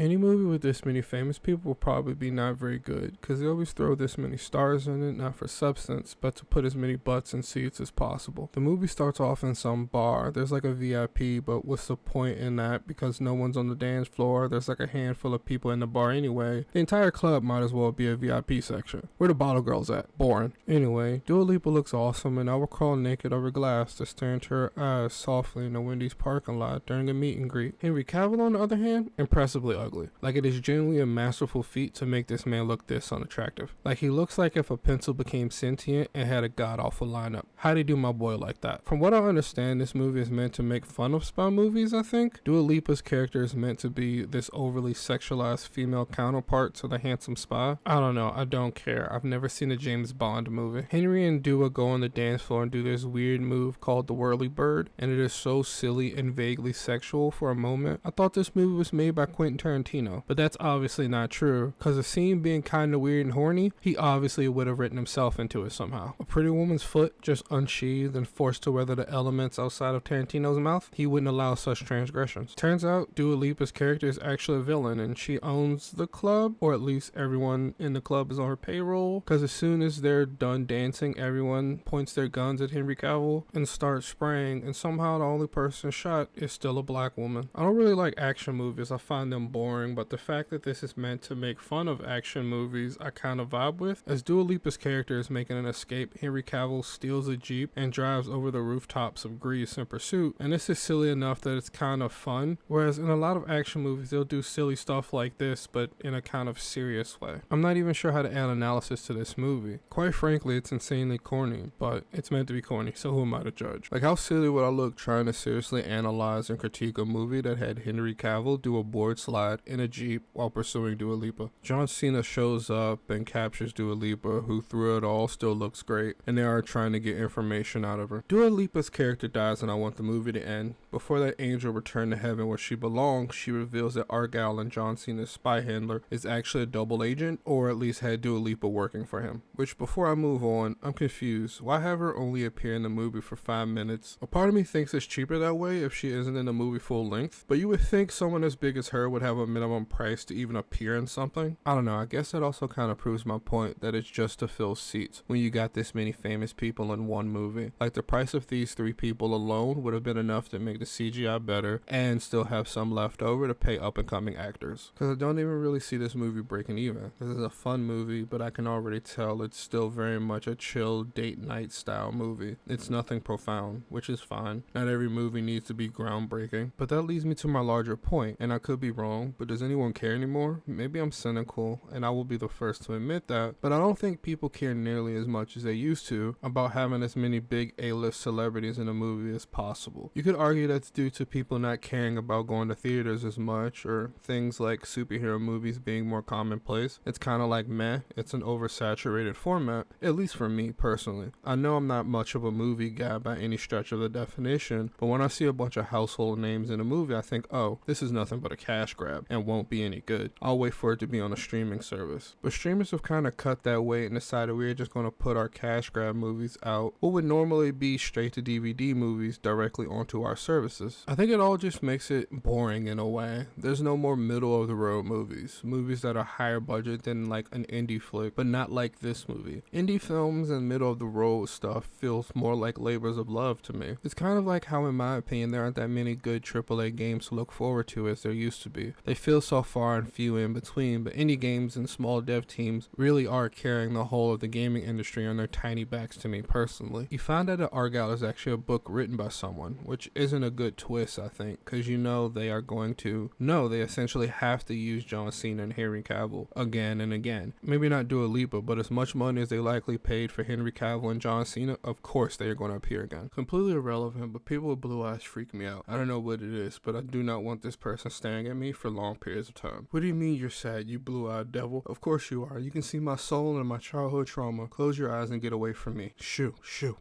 Any movie with this many famous people will probably be not very good, because they always throw this many stars in it, not for substance, but to put as many butts in seats as possible. The movie starts off in some bar. There's like a VIP, but what's the point in that? Because no one's on the dance floor. There's like a handful of people in the bar anyway. The entire club might as well be a VIP section. Where the bottle girls at? Boring. Anyway, Dua Lipa looks awesome, and I will crawl naked over glass to stare into her eyes softly in the Wendy's parking lot during a meet and greet. Henry Cavill, on the other hand, impressively ugly. Like, it is genuinely a masterful feat to make this man look this unattractive. Like, he looks like if a pencil became sentient and had a god-awful lineup. How'd he do my boy like that? From what I understand, this movie is meant to make fun of spy movies, I think. Dua Lipa's character is meant to be this overly sexualized female counterpart to the handsome spy. I don't know, I don't care. I've never seen a James Bond movie. Henry and Dua go on the dance floor and do this weird move called the whirly bird, and it is so silly and vaguely sexual for a moment. I thought this movie was made by Quentin Tarantino, but that's obviously not true, because the scene being kinda weird and horny, he obviously would have written himself into it somehow. A pretty woman's foot just unsheathed and forced to weather the elements outside of Tarantino's mouth, he wouldn't allow such transgressions. Turns out Dua Lipa's character is actually a villain, and she owns the club, or at least everyone in the club is on her payroll, because as soon as they're done dancing, everyone points their guns at Henry Cavill and starts spraying, and somehow the only person shot is still a black woman. I don't really like action movies, I find them boring, but the fact that this is meant to make fun of action movies I kind of vibe with. As Dua Lipa's character is making an escape, Henry Cavill steals a Jeep and drives over the rooftops of Greece in pursuit, and this is silly enough that it's kind of fun, whereas in a lot of action movies they'll do silly stuff like this but in a kind of serious way. I'm not even sure how to add analysis to this movie. Quite frankly, it's insanely corny, but it's meant to be corny, so who am I to judge? Like, how silly would I look trying to seriously analyze and critique a movie that had Henry Cavill do a board slide in a Jeep while pursuing Dua Lipa? John Cena shows up and captures Dua Lipa, who through it all still looks great, and they are trying to get information out of her. Dua Lipa's character dies and I want the movie to end. Before that angel returned to heaven where she belongs, she reveals that Argylle and John Cena's spy handler is actually a double agent, or at least had Dua Lipa working for him. Which, before I move on, I'm confused. Why have her only appear in the movie for 5 minutes? A part of me thinks it's cheaper that way if she isn't in the movie full length, but you would think someone as big as her would have a minimum price to even appear in something. I don't know, I guess that also kind of proves my point that it's just to fill seats when you got this many famous people in one movie. Like, the price of these 3 people alone would have been enough to make the CGI better and still have some left over to pay up and coming actors. Because I don't even really see this movie breaking even. This is a fun movie, but I can already tell it's still very much a chill date night style movie. It's nothing profound, which is fine. Not every movie needs to be groundbreaking. But that leads me to my larger point, and I could be wrong, but does anyone care anymore? Maybe I'm cynical, and I will be the first to admit that, but I don't think people care nearly as much as they used to about having as many big A-list celebrities in a movie as possible. You could argue that's due to people not caring about going to theaters as much, or things like superhero movies being more commonplace. It's kind of like meh, it's an oversaturated format, at least for me personally. I know I'm not much of a movie guy by any stretch of the definition, but when I see a bunch of household names in a movie, I think, oh, this is nothing but a cash grab and won't be any good. I'll wait for it to be on a streaming service. But streamers have kind of cut that weight and decided we're just going to put our cash grab movies out, what would normally be straight to DVD movies, directly onto our services. I think it all just makes it boring in a way. There's no more middle of the road movies that are higher budget than like an indie flick, but not like this movie. Indie films and middle of the road stuff feels more like labors of love to me. It's kind of like how, in my opinion, there aren't that many good AAA games to look forward to as there used to be. They feel so far and few in between, but indie games and small dev teams really are carrying the whole of the gaming industry on their tiny backs to me personally. You find out that Argylle is actually a book written by someone, which isn't a good twist, I think, because you know they are going to, they essentially have to use John Cena and Henry Cavill again and again. Maybe not Dua Lipa, but as much money as they likely paid for Henry Cavill and John Cena, of course they are going to appear again. Completely irrelevant, but people with blue eyes freak me out. I don't know what it is, but I do not want this person staring at me for long periods of time. What do you mean you're sad, you blue-eyed devil? Of course you are. You can see my soul and my childhood trauma. Close your eyes and get away from me. Shoo.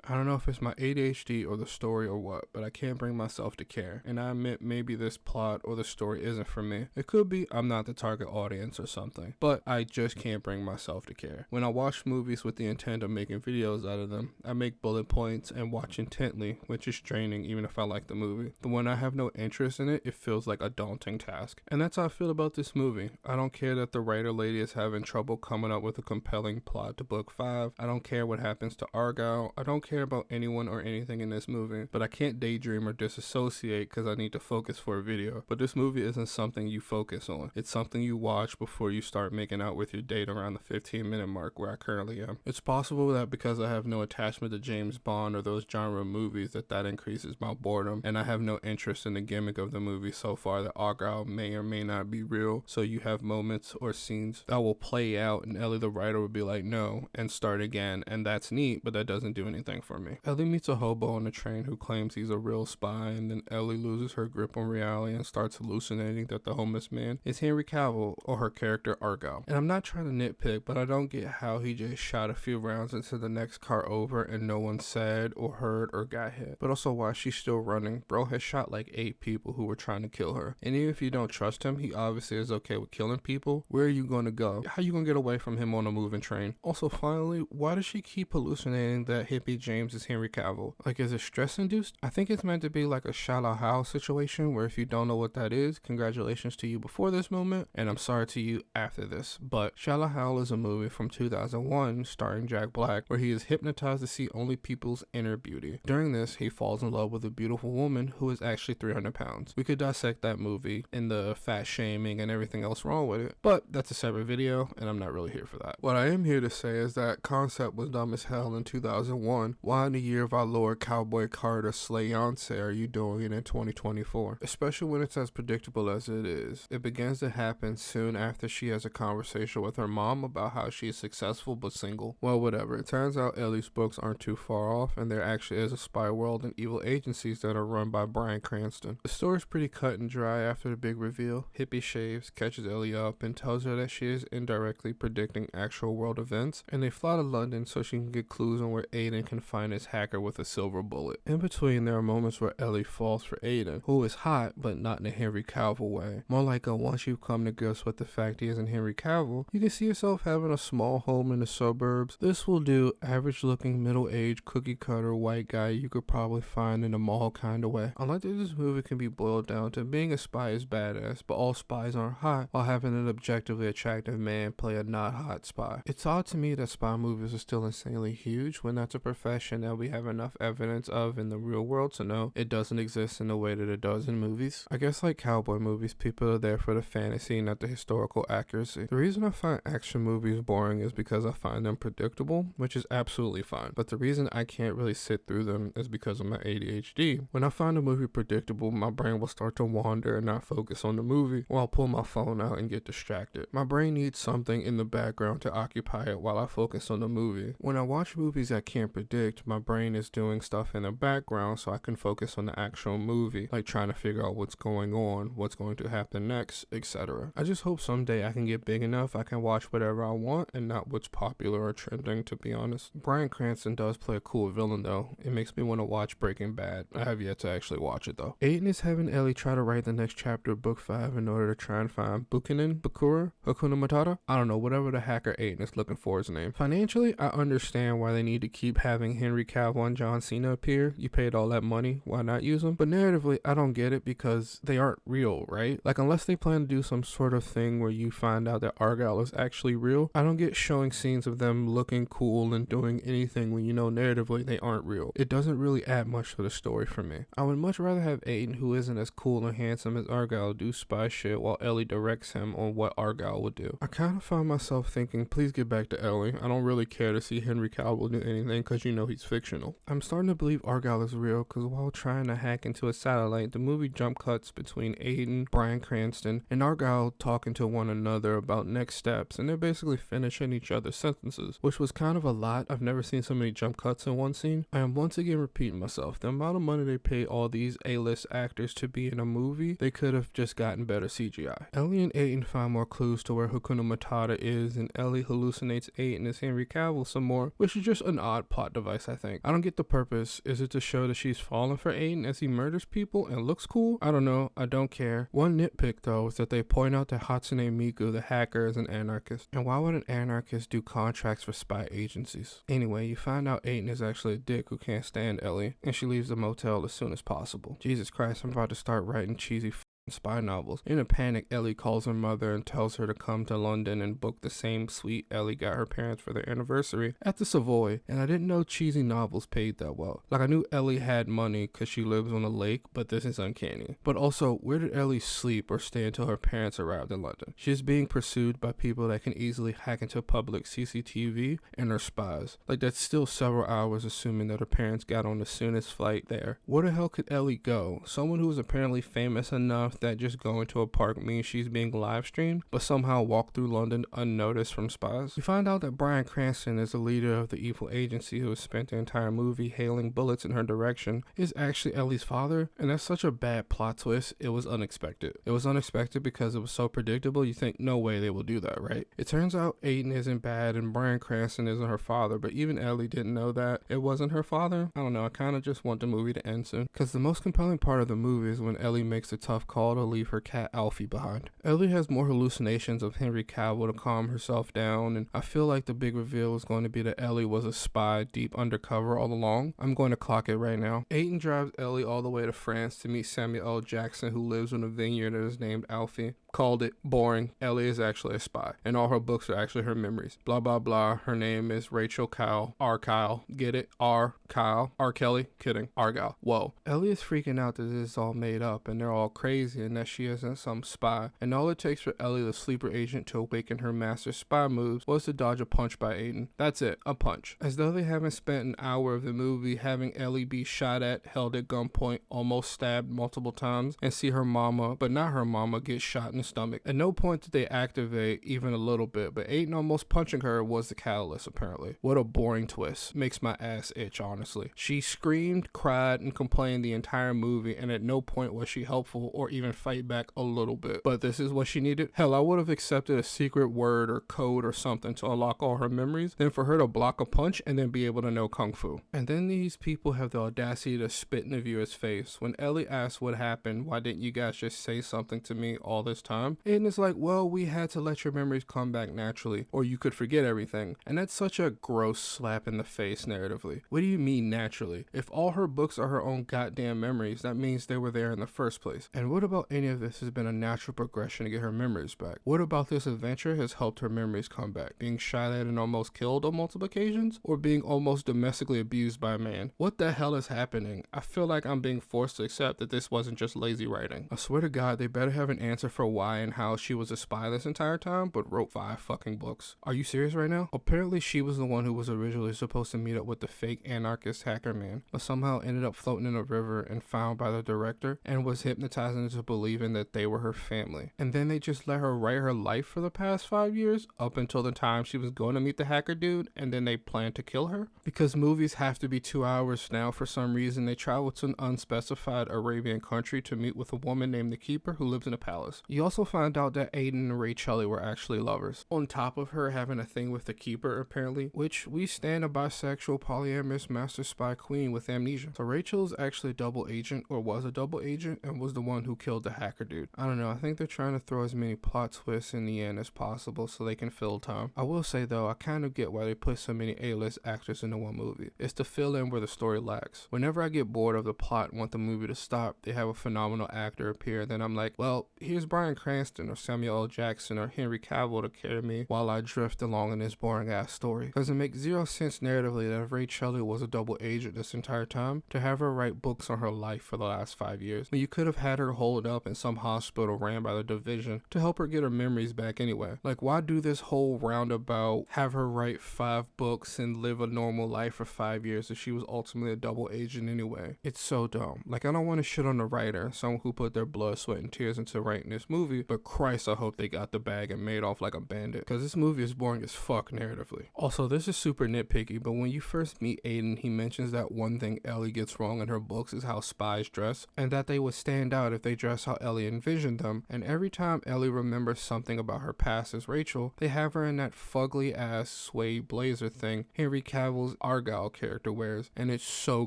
I don't know if it's my ADHD or the story or what, but I can't bring myself to care. And I admit maybe this plot or the story isn't for me. It could be I'm not the target audience or something, but I just can't bring myself to care. When I watch movies with the intent of making videos out of them, I make bullet points and watch intently, which is draining even if I like the movie. But when I have no interest in it, it feels like a daunting task. And that's that's how I feel about this movie. I don't care that the writer lady is having trouble coming up with a compelling plot to book 5. I don't care what happens to Argylle. I don't care about anyone or anything in this movie, but I can't daydream or disassociate because I need to focus for a video. But this movie isn't something you focus on. It's something you watch before you start making out with your date around the 15-minute mark where I currently am. It's possible that because I have no attachment to James Bond or those genre movies that increases my boredom, and I have no interest in the gimmick of the movie so far that Argylle may or may not be real. So you have moments or scenes that will play out and Ellie the writer will be like no and start again, and that's neat, but that doesn't do anything for me. Ellie meets a hobo on the train who claims he's a real spy, and then Ellie loses her grip on reality and starts hallucinating that the homeless man is Henry Cavill, or her character Argylle. And I'm not trying to nitpick, but I don't get how he just shot a few rounds into the next car over and no one said or heard or got hit. But also, why she's still running? Bro has shot like 8 people who were trying to kill her, and even if you don't trust him, he obviously is okay with killing people. Where are you going to go? How are you going to get away from him on a moving train? Also, finally, why does she keep hallucinating that hippie James is Henry Cavill? Like, is it stress induced? I think it's meant to be like a Shallow Hal situation where if you don't know what that is, congratulations to you before this moment, and I'm sorry to you after this. But Shallow Hal is a movie from 2001 starring Jack Black where he is hypnotized to see only people's inner beauty. During this, he falls in love with a beautiful woman who is actually 300 pounds. We could dissect that movie and the fat shaming and everything else wrong with it, but that's a separate video and I'm not really here for that. What I am here to say is that concept was dumb as hell in 2001. Why in the year of our Lord Cowboy Carter Slayonce are you doing it in 2024? Especially when it's as predictable as it is. It begins to happen soon after she has a conversation with her mom about how she is successful but single. Well, whatever. It turns out Ellie's books aren't too far off, and there actually is a spy world and evil agencies that are run by Bryan Cranston. The story's pretty cut and dry after the big reveal. Hippie shaves, catches Ellie up, and tells her that she is indirectly predicting actual world events, and they fly to London so she can get clues on where Aiden can find his hacker with a silver bullet. In between, there are moments where Ellie falls for Aiden, who is hot, but not in a Henry Cavill way. More like a once you've come to grips with the fact he isn't Henry Cavill, you can see yourself having a small home in the suburbs. This will do average looking middle-aged cookie cutter white guy you could probably find in a mall kind of way. I like that this movie can be boiled down to being a spy is badass, but all spies aren't hot, while having an objectively attractive man play a not hot spy. It's odd to me that spy movies are still insanely huge when that's a profession that we have enough evidence of in the real world to know it doesn't exist in the way that it does in movies. I guess like cowboy movies, people are there for the fantasy, not the historical accuracy. The reason I find action movies boring is because I find them predictable, which is absolutely fine. But the reason I can't really sit through them is because of my ADHD. When I find a movie predictable, my brain will start to wander and not focus on the movie, or I'll pull my phone out and get distracted. My brain needs something in the background to occupy it while I focus on the movie. When I watch movies I can't predict, my brain is doing stuff in the background so I can focus on the actual movie, like trying to figure out what's going on, what's going to happen next, etc. I just hope someday I can get big enough I can watch whatever I want and not what's popular or trending, to be honest. Bryan Cranston does play a cool villain though. It makes me want to watch Breaking Bad. I have yet to actually watch it though. Aiden is having Ellie try to write the next chapter of book 5 in order to try and find Bakura, Hakuna Matata? I don't know, whatever the hacker Aiden is looking for his name. Financially, I understand why they need to keep having Henry Cavill and John Cena appear. You paid all that money, why not use them? But narratively, I don't get it because they aren't real, right? Like, unless they plan to do some sort of thing where you find out that Argylle is actually real, I don't get showing scenes of them looking cool and doing anything when you know narratively they aren't real. It doesn't really add much to the story for me. I would much rather have Aiden, who isn't as cool and handsome as Argylle, do spy shit while Ellie directs him on what Argylle would do. I kind of find myself thinking, please get back to Ellie. I don't really care to see Henry Cavill do anything because you know he's fictional. I'm starting to believe Argylle is real because while trying to hack into a satellite, the movie jump cuts between Aiden, Bryan Cranston, and Argylle talking to one another about next steps, and they're basically finishing each other's sentences, which was kind of a lot. I've never seen so many jump cuts in one scene. I am once again repeating myself. The amount of money they pay all these A-list actors to be in a movie, they could have just gotten better CGI. Ellie and Aiden find more clues to where Hakuna Matata is, and Ellie hallucinates Aiden as Henry Cavill some more, which is just an odd plot device, I think. I don't get the purpose. Is it to show that she's falling for Aiden as he murders people and looks cool? I don't know. I don't care. One nitpick though is that they point out that Hatsune Miku, the hacker, is an anarchist. And why would an anarchist do contracts for spy agencies? Anyway, you find out Aiden is actually a dick who can't stand Ellie, and she leaves the motel as soon as possible. Jesus Christ, I'm about to start writing cheesy spy novels. In a panic, Ellie calls her mother and tells her to come to London and book the same suite Ellie got her parents for their anniversary at the Savoy, and I didn't know cheesy novels paid that well. Like, I knew Ellie had money because she lives on a lake, but this is uncanny. But also, where did Ellie sleep or stay until her parents arrived in London? She is being pursued by people that can easily hack into public CCTV and are spies. Like, that's still several hours assuming that her parents got on the soonest flight there. Where the hell could Ellie go? Someone who is apparently famous enough that just going to a park means she's being live streamed, but somehow walk through London unnoticed from spies? We find out that Bryan Cranston is the leader of the evil agency who has spent the entire movie hailing bullets in her direction, is actually Ellie's father, and that's such a bad plot twist, it was unexpected. It was unexpected because it was so predictable, you think no way they will do that, right? It turns out Aiden isn't bad and Bryan Cranston isn't her father, but even Ellie didn't know that it wasn't her father. I don't know, I kind of just want the movie to end soon, because the most compelling part of the movie is when Ellie makes a tough call to leave her cat Alfie behind. Ellie has more hallucinations of Henry Cavill to calm herself down, and I feel like the big reveal is going to be that Ellie was a spy deep undercover all along. I'm going to clock it right now. Aiden drives Ellie all the way to France to meet Samuel L. Jackson, who lives in a vineyard that is named Alfie. Called it. Boring. Ellie is actually a spy, and all her books are actually her memories. Blah blah blah. Her name is Rachel Kyle. R. Kyle. Get it? R. Kyle. R. Kelly. Kidding. Argylle. Whoa. Ellie is freaking out that this is all made up and they're all crazy and that she isn't some spy. And all it takes for Ellie, the sleeper agent, to awaken her master spy moves was to dodge a punch by Aiden. That's it. A punch. As though they haven't spent an hour of the movie having Ellie be shot at, held at gunpoint, almost stabbed multiple times, and see her mama, but not her mama, get shot in the stomach. At no point did they activate even a little bit, but Aiden almost punching her was the catalyst apparently. What a boring twist. Makes my ass itch, honestly. She screamed, cried, and complained the entire movie, and at no point was she helpful or even fight back a little bit. But this is what she needed? Hell, I would have accepted a secret word or code or something to unlock all her memories, than for her to block a punch and then be able to know kung fu. And then these people have the audacity to spit in the viewer's face. When Ellie asks what happened, why didn't you guys just say something to me all this time? Aiden is like, well, we had to let your memories come back naturally, or you could forget everything. And that's such a gross slap in the face narratively. What do you mean naturally? If all her books are her own goddamn memories, that means they were there in the first place. And what about any of this has been a natural progression to get her memories back? What about this adventure has helped her memories come back? Being shot at and almost killed on multiple occasions? Or being almost domestically abused by a man? What the hell is happening? I feel like I'm being forced to accept that this wasn't just lazy writing. I swear to God, they better have an answer for why and how she was a spy this entire time, but wrote 5 fucking books. Are you serious right now? Apparently she was the one who was originally supposed to meet up with the fake anarchist hacker man, but somehow ended up floating in a river and found by the director and was hypnotized into believing that they were her family. And then they just let her write her life for the past 5 years, up until the time she was going to meet the hacker dude, and then they planned to kill her? Because movies have to be 2 hours now, for some reason they travel to an unspecified Arabian country to meet with a woman named the Keeper who lives in a palace. You also find out that Aiden and Rachel were actually lovers, on top of her having a thing with the Keeper apparently, which we stand a bisexual polyamorous master spy queen with amnesia. So Rachel's actually a double agent, or was a double agent, and was the one who killed the hacker dude. I don't know, I think they're trying to throw as many plot twists in the end as possible so they can fill time. I will say though, I kind of get why they put so many A-list actors into one movie. It's to fill in where the story lacks. Whenever I get bored of the plot and want the movie to stop, they have a phenomenal actor appear, then I'm like, well, here's Bryan Cranston or Samuel L. Jackson or Henry Cavill to carry me while I drift along in this boring ass story. Because it makes zero sense narratively that if Rachel was a double agent this entire time, to have her write books on her life for the last 5 years. But you could have had her holed up in some hospital ran by the division to help her get her memories back anyway. Like, why do this whole roundabout, have her write 5 books and live a normal life for 5 years if she was ultimately a double agent anyway? It's so dumb. Like, I don't want to shit on the writer, someone who put their blood, sweat, and tears into writing this movie, but Christ, I hope they got the bag and made off like a bandit, because this movie is boring as fuck narratively. Also, this is super nitpicky, but when you first meet Aiden, he mentions that one thing Ellie gets wrong in her books is how spies dress, and that they would stand out if they dress how Ellie envisioned them, and every time Ellie remembers something about her past as Rachel, they have her in that fugly ass suede blazer thing Henry Cavill's Argylle character wears, and it's so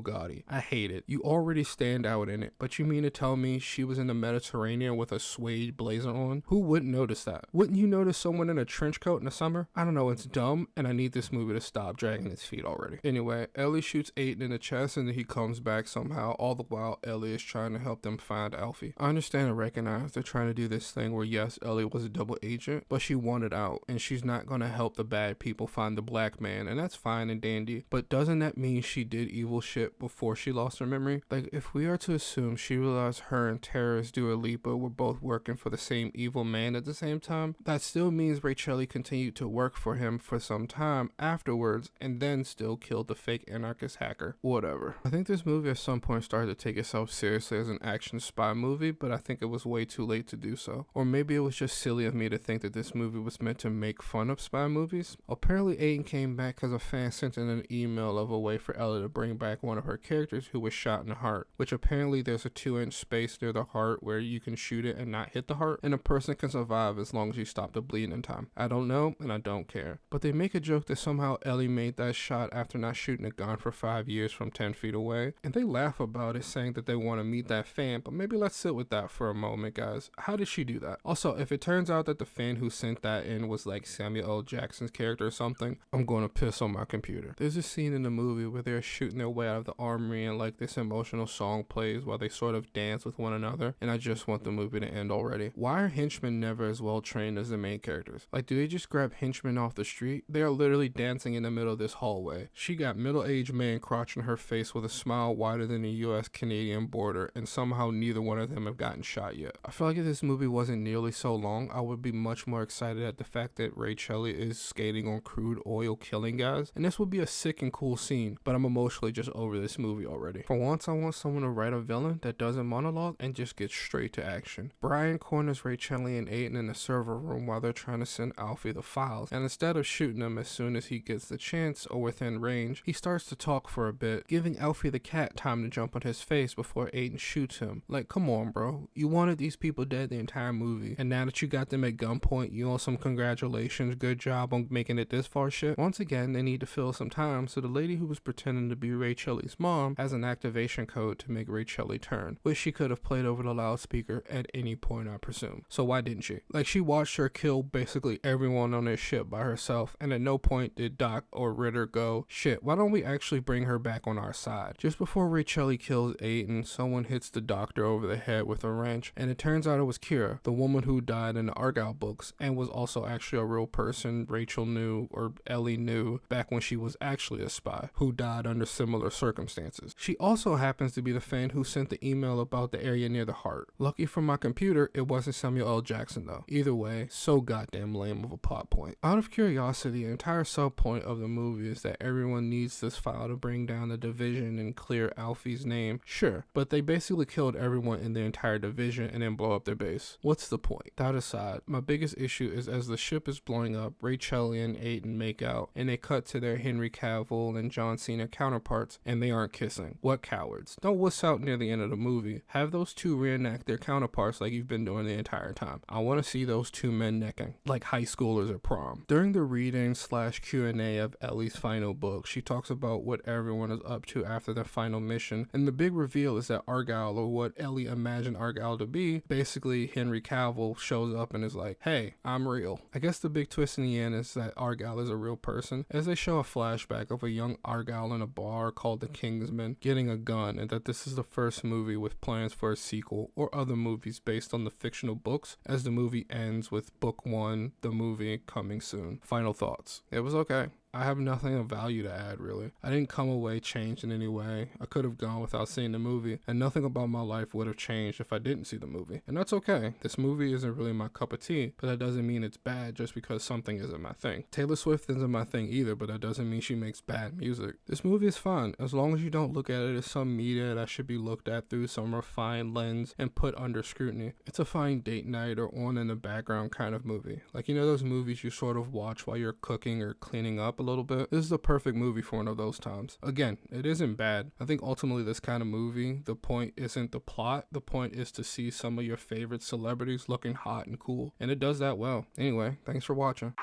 gaudy. I hate it. You already stand out in it, but you mean to tell me she was in the Mediterranean with a suede blazer blazer on? Who wouldn't notice that? Wouldn't you notice someone in a trench coat in the summer? I don't know, it's dumb, and I need this movie to stop dragging its feet already. Anyway, Ellie shoots Aiden in the chest and then he comes back somehow, all the while Ellie is trying to help them find Alfie. I understand and recognize they're trying to do this thing where yes, Ellie was a double agent, but she wanted out, and she's not going to help the bad people find the black man, and that's fine and dandy, but doesn't that mean she did evil shit before she lost her memory? Like, if we are to assume she realized her and terrorist Dua Lipa were both working for the same evil man at the same time, that still means Rachel continued to work for him for some time afterwards and then still killed the fake anarchist hacker. Whatever. I think this movie at some point started to take itself seriously as an action spy movie, but I think it was way too late to do so. Or maybe it was just silly of me to think that this movie was meant to make fun of spy movies. Apparently Aiden came back because a fan sent in an email of a way for Ellie to bring back one of her characters who was shot in the heart, which apparently there's a 2-inch space near the heart where you can shoot it and not hit the heart, and a person can survive as long as you stop the bleeding in time. I don't know, and I don't care. But they make a joke that somehow Ellie made that shot after not shooting a gun for 5 years from 10 feet away, and they laugh about it saying that they want to meet that fan, but maybe let's sit with that for a moment, guys. How did she do that? Also, if it turns out that the fan who sent that in was like Samuel L. Jackson's character or something, I'm going to piss on my computer. There's a scene in the movie where they're shooting their way out of the armory and like this emotional song plays while they sort of dance with one another, and I just want the movie to end already. Why are henchmen never as well trained as the main characters? Like, do they just grab henchmen off the street? They are literally dancing in the middle of this hallway. She got middle-aged man crotching her face with a smile wider than the US-Canadian border, and somehow neither one of them have gotten shot yet. I feel like if this movie wasn't nearly so long, I would be much more excited at the fact that Rachel is skating on crude oil killing guys, and this would be a sick and cool scene, but I'm emotionally just over this movie already. For once, I want someone to write a villain that doesn't monologue and just gets straight to action. Bryan corners Rachel and Aiden in the server room while they're trying to send Alfie the files, and instead of shooting him as soon as he gets the chance or within range, he starts to talk for a bit, giving Alfie the cat time to jump on his face before Aiden shoots him. Like, come on, bro. You wanted these people dead the entire movie, and now that you got them at gunpoint, you owe some congratulations, good job on making it this far shit. Once again, they need to fill some time, so the lady who was pretending to be Rachel's mom has an activation code to make Rachel turn, which she could have played over the loudspeaker at any point, I presume. So why didn't she? Like, she watched her kill basically everyone on their ship by herself, and at no point did Doc or Ritter go, shit, why don't we actually bring her back on our side? Just before Rachel kills Aiden, someone hits the doctor over the head with a wrench, and it turns out it was Kira, the woman who died in the Argylle books, and was also actually a real person Rachel knew, or Ellie knew, back when she was actually a spy, who died under similar circumstances. She also happens to be the fan who sent the email about the area near the heart. Lucky for my computer, it wasn't Samuel L. Jackson though. Either way, so goddamn lame of a plot point. Out of curiosity, the entire sub point of the movie is that everyone needs this file to bring down the division and clear Alfie's name. Sure, but they basically killed everyone in the entire division and then blow up their base. What's the point? That aside, my biggest issue is as the ship is blowing up, Rachel and Aiden make out, and they cut to their Henry Cavill and John Cena counterparts, and they aren't kissing. What cowards. Don't wuss out near the end of the movie. Have those two reenact their counterparts like you've been doing the entire time. I want to see those two men necking, like high schoolers at prom. During the reading / Q&A of Ellie's final book, she talks about what everyone is up to after their final mission, and the big reveal is that Argylle, or what Ellie imagined Argylle to be, basically Henry Cavill shows up and is like, hey, I'm real. I guess the big twist in the end is that Argylle is a real person, as they show a flashback of a young Argylle in a bar called the Kingsman getting a gun, and that this is the first movie with plans for a sequel or other movies based on the fictional books, as the movie ends with book 1, the movie, coming soon. Final thoughts. It was okay. I have nothing of value to add, really. I didn't come away changed in any way. I could have gone without seeing the movie, and nothing about my life would have changed if I didn't see the movie. And that's okay. This movie isn't really my cup of tea, but that doesn't mean it's bad just because something isn't my thing. Taylor Swift isn't my thing either, but that doesn't mean she makes bad music. This movie is fun, as long as you don't look at it as some media that should be looked at through some refined lens and put under scrutiny. It's a fine date night or on in the background kind of movie. Like, you know those movies you sort of watch while you're cooking or cleaning up a little bit? This is the perfect movie for one of those times. Again, it isn't bad. I think ultimately this kind of movie, the point isn't the plot. The point is to see some of your favorite celebrities looking hot and cool. And it does that well. Anyway, thanks for watching.